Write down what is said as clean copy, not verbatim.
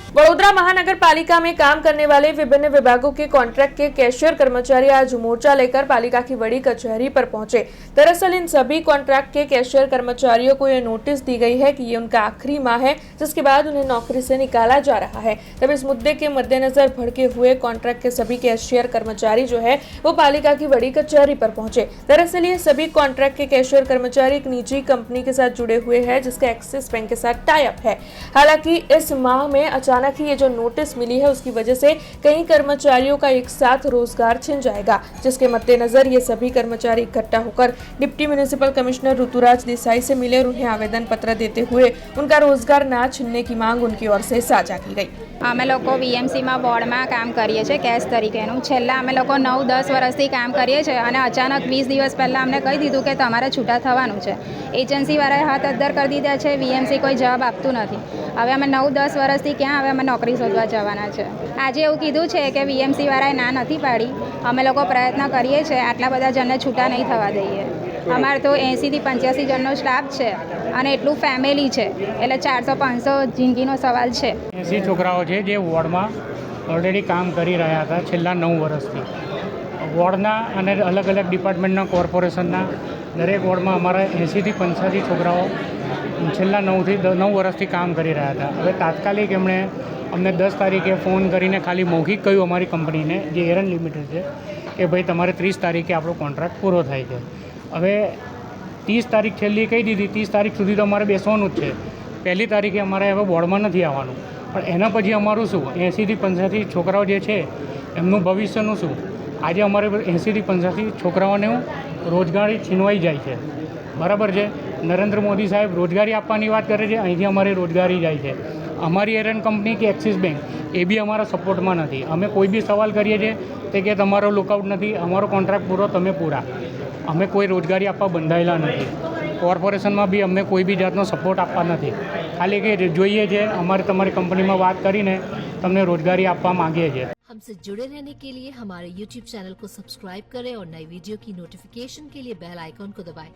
वडोदरा महानगर पालिका में काम करने वाले विभिन्न विभागों के कॉन्ट्रैक्ट के कैशियर कर्मचारी आज मोर्चा लेकर पालिका की बड़ी कचहरी पर पहुंचे। दरअसल इन सभी कॉन्ट्रैक्ट के कैशियर कर्मचारियों को यह नोटिस दी गई है कि ये उनका आखिरी माह है, जिसके बाद उन्हें नौकरी से निकाला जा रहा है। तब इस मुद्दे के मद्देनजर भड़के हुए कॉन्ट्रैक्ट के सभी कैशियर कर्मचारी जो है वो पालिका की बड़ी कचहरी पर पहुंचे। दरअसल ये सभी कॉन्ट्रैक्ट के कैशियर कर्मचारी एक निजी कंपनी के साथ जुड़े हुए हैं, जिसका एक्सिस बैंक के साथ टाई अप है। हालांकि इस माह में अचानक ही ये जो नोटिस मिली है उसकी वजह से कई कर्मचारियों का एक साथ रोजगार छिन जाएगा, जिसके मद्देनजर ये सभी कर्मचारी इकट्ठा होकर deputy municipal commissioner Rituraj Desai से मिले और उन्हें आवेदन पत्र देते हुए उनका रोजगार ना छीनने की मांग उनकी ओर से साझा की गई। અમે લોકો વીએમસીમાં બોર્ડમાં કામ કરીએ છીએ કેશ તરીકેનું। છેલ્લા અમે લોકો 9-10 વર્ષથી કામ કરીએ છીએ અને અચાનક 20 દિવસ પહેલાં અમને કહી દીધું કે તમારે છૂટા થવાનું છે। એજન્સીવાળાએ હાથ અદ્ધર કરી દીધા છે, વીએમસી કોઈ જવાબ આપતું નથી। હવે અમે 9-10 વર્ષથી ક્યાં હવે અમે નોકરી શોધવા જવાના છે। આજે એવું કીધું છે કે વીએમસીવાળાએ ના નથી પાડી। અમે લોકો પ્રયત્ન કરીએ છીએ આટલા બધા જણને છૂટા નહીં થવા દઈએ। અમારે તો 80થી 85 જણનો સ્ટાફ છે અને એટલું ફેમિલી છે, એટલે 400-500 જિંદગીનો સવાલ છે। 80 છોકરાઓ છે જે વોર્ડમાં ઓલરેડી કામ કરી રહ્યા હતા છેલ્લા 9 વર્ષથી। વોર્ડના અને અલગ અલગ ડિપાર્ટમેન્ટના કોર્પોરેશનના દરેક વોર્ડમાં અમારા 80થી 85 છોકરાઓ છેલ્લા 9 વર્ષથી કામ કરી રહ્યા હતા। હવે તાત્કાલિક એમણે અમને 10 તારીખે ફોન કરીને ખાલી મૌખિક કહ્યું અમારી કંપનીને, જે એરન લિમિટેડ છે, કે ભાઈ તમારે 30 તારીખે આપણો કોન્ટ્રાક્ટ પૂરો થાય છે। હવે 30 તારીખ છેલ્લી કહી દીધી, 30 તારીખ સુધી તો અમારે બેસવાનું જ છે। પહેલી તારીખે અમારે હવે બોર્ડમાં નથી આવવાનું, પણ એના પછી અમારું શું? 80થી 85 છોકરાઓ જે છે એમનું ભવિષ્યનું શું? આજે અમારે 80થી 85 છોકરાઓને રોજગારી છીનવાઈ જાય છે, બરાબર છે। નરેન્દ્ર મોદી સાહેબ રોજગારી આપવાની વાત કરે છે, અહીંથી અમારી રોજગારી જાય છે। અમારી એરન કંપની કે એક્સિસ બેંક એ બી અમારા સપોર્ટમાં નથી। અમે કોઈ બી સવાલ કરીએ છીએ તે કે તમારો લુકઆઉટ નથી, અમારો કોન્ટ્રાક્ટ પૂરો, તમે પૂરા। અમે કોઈ રોજગારી આપવા બંધાયેલા નથી। કોર્પોરેશનમાં બી અમને કોઈ બી જાતનો સપોર્ટ આપવા નથી। ખાલી કે જોઈએ છે અમારે તમારી કંપનીમાં વાત કરીને તમને રોજગારી આપવા માંગીએ છીએ। हमसे जुड़े रहने के लिए हमारे YouTube चैनल को सब्सक्राइब करें और नई वीडियो की नोटिफिकेशन के लिए बेल आइकॉन को दबाएं।